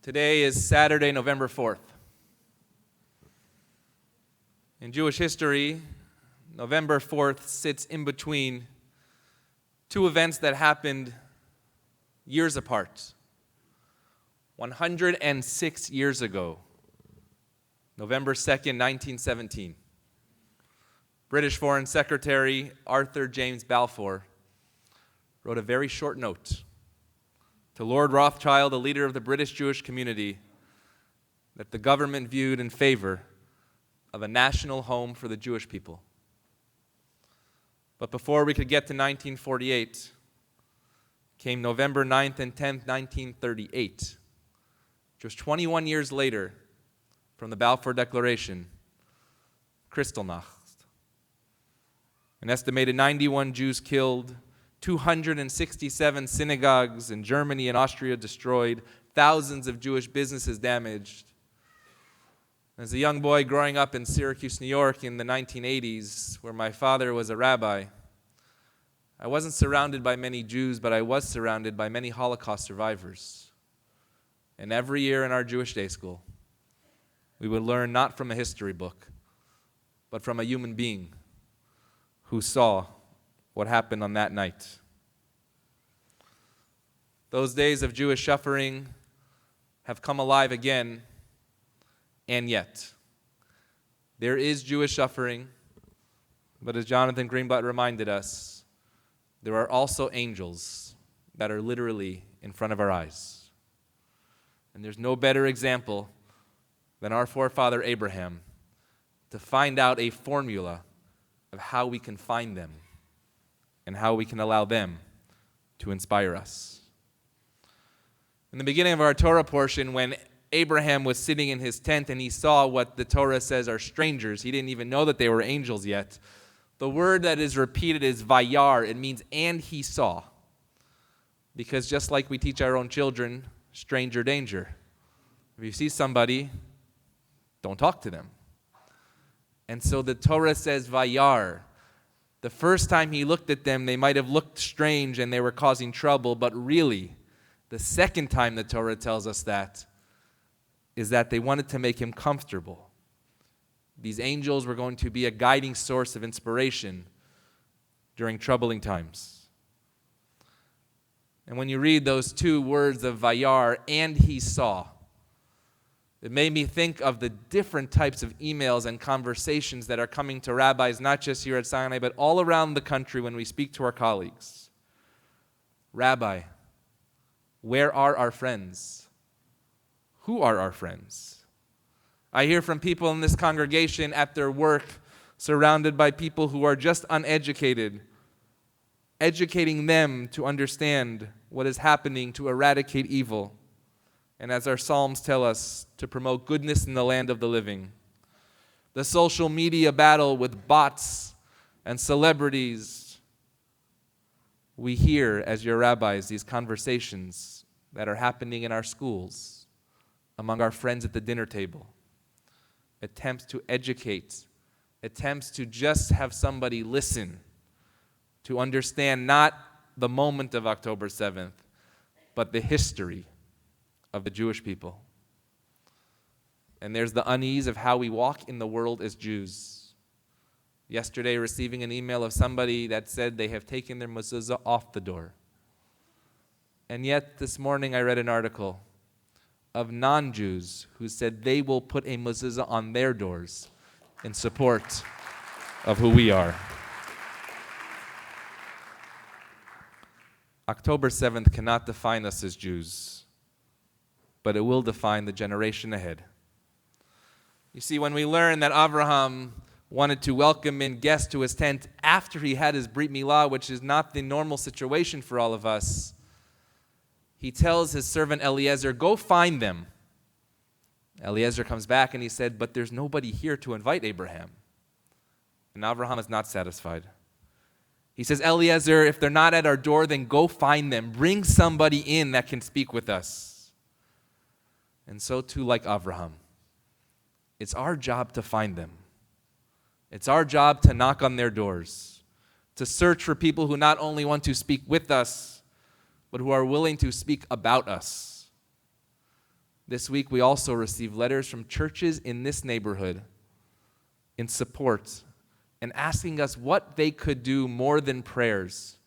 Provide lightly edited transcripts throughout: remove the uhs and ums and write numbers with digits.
Today is Saturday, November 4th. In Jewish history, November 4th sits in between two events that happened years apart. 106 years ago, November 2nd, 1917, British Foreign Secretary Arthur James Balfour wrote a very short note to Lord Rothschild, the leader of the British Jewish community, that the government viewed in favor of a national home for the Jewish people. But before we could get to 1948, came November 9th and 10th, 1938. Just 21 years later from the Balfour Declaration, Kristallnacht. An estimated 91 Jews killed, 267 synagogues in Germany and Austria destroyed, thousands of Jewish businesses damaged. As a young boy growing up in Syracuse, New York in the 1980s, where my father was a rabbi, I wasn't surrounded by many Jews, but I was surrounded by many Holocaust survivors. And every year in our Jewish day school, we would learn not from a history book, but from a human being who saw what happened on that night. Those days of Jewish suffering have come alive again, and yet there is Jewish suffering, but as Jonathan Greenblatt reminded us, there are also angels that are literally in front of our eyes. And there's no better example than our forefather Abraham to find out a formula of how we can find them and how we can allow them to inspire us. In the beginning of our Torah portion, when Abraham was sitting in his tent and he saw what the Torah says are strangers, he didn't even know that they were angels yet. The word that is repeated is vayar. It means and he saw. Because just like we teach our own children, stranger danger. If you see somebody, don't talk to them. And so the Torah says vayar. The first time he looked at them, they might have looked strange and they were causing trouble, but really, the second time the Torah tells us that is that they wanted to make him comfortable. These angels were going to be a guiding source of inspiration during troubling times. And when you read those two words of vayar, and he saw, it made me think of the different types of emails and conversations that are coming to rabbis, not just here at Sinai, but all around the country when we speak to our colleagues. Rabbi, where are our friends? Who are our friends? I hear from people in this congregation at their work, surrounded by people who are just uneducated, educating them to understand what is happening to eradicate evil. And as our Psalms tell us, to promote goodness in the land of the living. The social media battle with bots and celebrities. We hear, as your rabbis, these conversations that are happening in our schools, among our friends at the dinner table. Attempts to educate, attempts to just have somebody listen, to understand not the moment of October 7th, but the history of the Jewish people. And there's the unease of how we walk in the world as Jews. Yesterday, receiving an email of somebody that said they have taken their mezuzah off the door. And yet, this morning I read an article of non-Jews who said they will put a mezuzah on their doors in support of who we are. October 7th cannot define us as Jews, but it will define the generation ahead. You see, when we learn that Avraham wanted to welcome in guests to his tent after he had his Brit Milah, which is not the normal situation for all of us, he tells his servant Eliezer, go find them. Eliezer comes back and he said, but there's nobody here to invite Abraham. And Avraham is not satisfied. He says, Eliezer, if they're not at our door, then go find them. Bring somebody in that can speak with us. And so too, like Avraham, it's our job to find them. It's our job to knock on their doors, to search for people who not only want to speak with us, but who are willing to speak about us. This week we also received letters from churches in this neighborhood in support and asking us what they could do more than prayers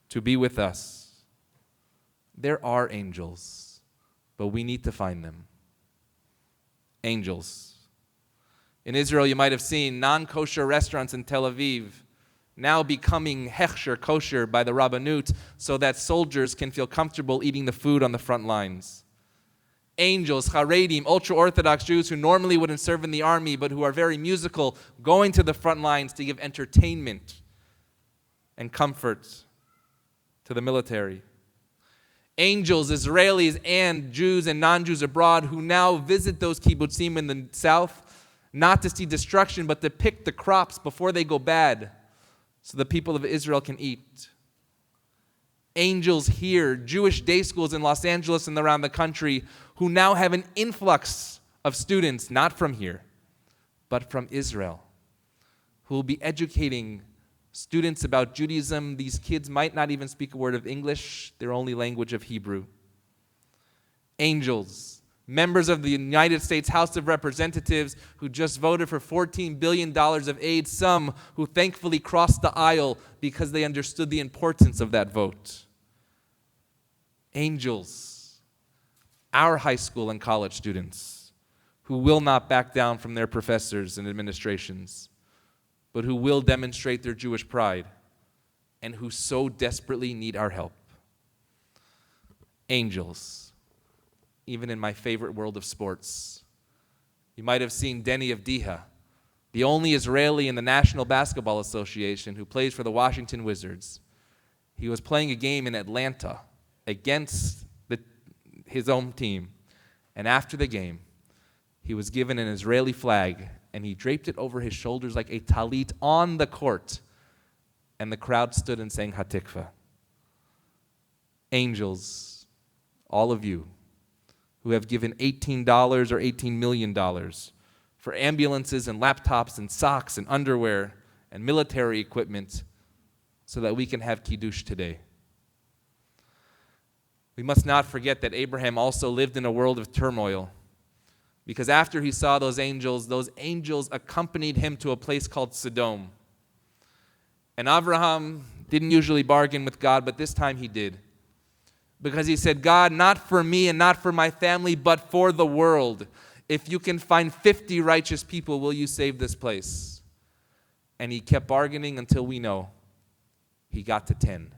to be with us. There are angels, but we need to find them. Angels. In Israel, you might have seen non-kosher restaurants in Tel Aviv now becoming hechsher kosher by the Rabbanut so that soldiers can feel comfortable eating the food on the front lines. Angels, Haredim, ultra-Orthodox Jews who normally wouldn't serve in the army but who are very musical, going to the front lines to give entertainment and comfort to the military. Angels, Israelis, and Jews and non-Jews abroad who now visit those kibbutzim in the south, not to see destruction, but to pick the crops before they go bad so the people of Israel can eat. Angels here, Jewish day schools in Los Angeles and around the country who now have an influx of students, not from here, but from Israel, who will be educating students about Judaism. These kids might not even speak a word of English, their only language of Hebrew. Angels, members of the United States House of Representatives who just voted for $14 billion of aid, some who thankfully crossed the aisle because they understood the importance of that vote. Angels, our high school and college students who will not back down from their professors and administrations, but who will demonstrate their Jewish pride and who so desperately need our help. Angels, even in my favorite world of sports. You might have seen Denny Avdiha, the only Israeli in the National Basketball Association who plays for the Washington Wizards. He was playing a game in Atlanta against his own team, and after the game, he was given an Israeli flag, and he draped it over his shoulders like a talit on the court, and the crowd stood and sang Hatikva. Angels, all of you, who have given $18 or $18 million for ambulances and laptops and socks and underwear and military equipment so that we can have Kiddush today. We must not forget that Abraham also lived in a world of turmoil, because after he saw those angels accompanied him to a place called Sodom. And Abraham didn't usually bargain with God, but this time he did. Because he said, God, not for me and not for my family, but for the world. If you can find 50 righteous people, will you save this place? And he kept bargaining until we know he got to 10.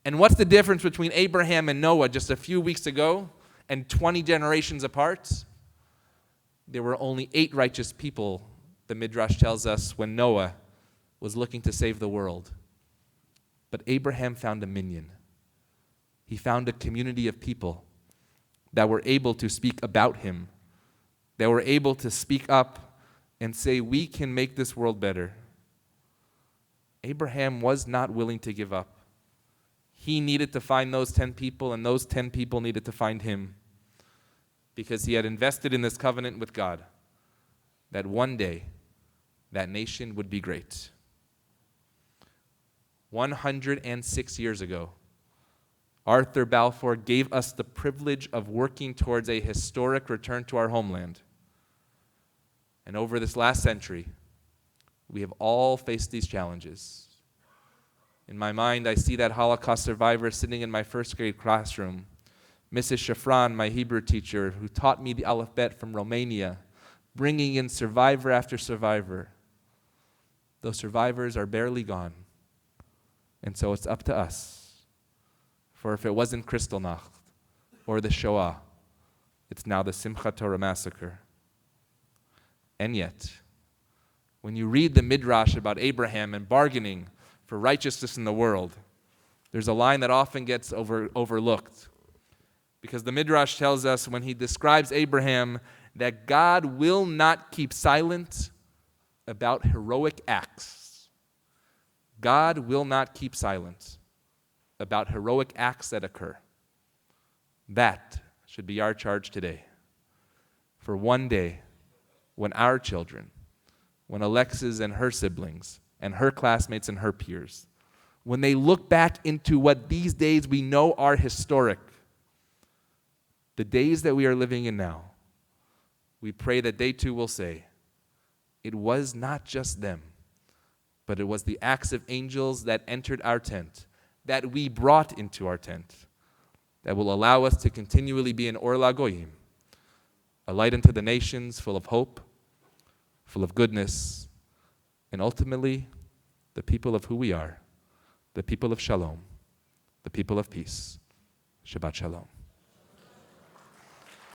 And what's the difference between Abraham and Noah just a few weeks ago and 20 generations apart? There were only 8 righteous people, the Midrash tells us, when Noah was looking to save the world. But Abraham found a minyan. He found a community of people that were able to speak about him, that were able to speak up and say, we can make this world better. Abraham was not willing to give up. He needed to find those 10 people, and those 10 people needed to find him, because he had invested in this covenant with God that one day that nation would be great. 106 years ago, Arthur Balfour gave us the privilege of working towards a historic return to our homeland. And over this last century, we have all faced these challenges. In my mind, I see that Holocaust survivor sitting in my first grade classroom, Mrs. Shafran, my Hebrew teacher, who taught me the alphabet from Romania, bringing in survivor after survivor. Those survivors are barely gone. And so it's up to us. For if it wasn't Kristallnacht or the Shoah, it's now the Simchat Torah massacre. And yet, when you read the Midrash about Abraham and bargaining for righteousness in the world, there's a line that often gets overlooked. Because the Midrash tells us when he describes Abraham that God will not keep silent about heroic acts. God will not keep silent about heroic acts that occur. That should be our charge today. For one day, when our children, when Alexis and her siblings, and her classmates and her peers, when they look back into what these days we know are historic, the days that we are living in now, we pray that they too will say, it was not just them, but it was the acts of angels that entered our tent, that we brought into our tent, that will allow us to continually be an Or LaGoyim, a light unto the nations, full of hope, full of goodness, and ultimately, the people of who we are, the people of Shalom, the people of peace. Shabbat Shalom.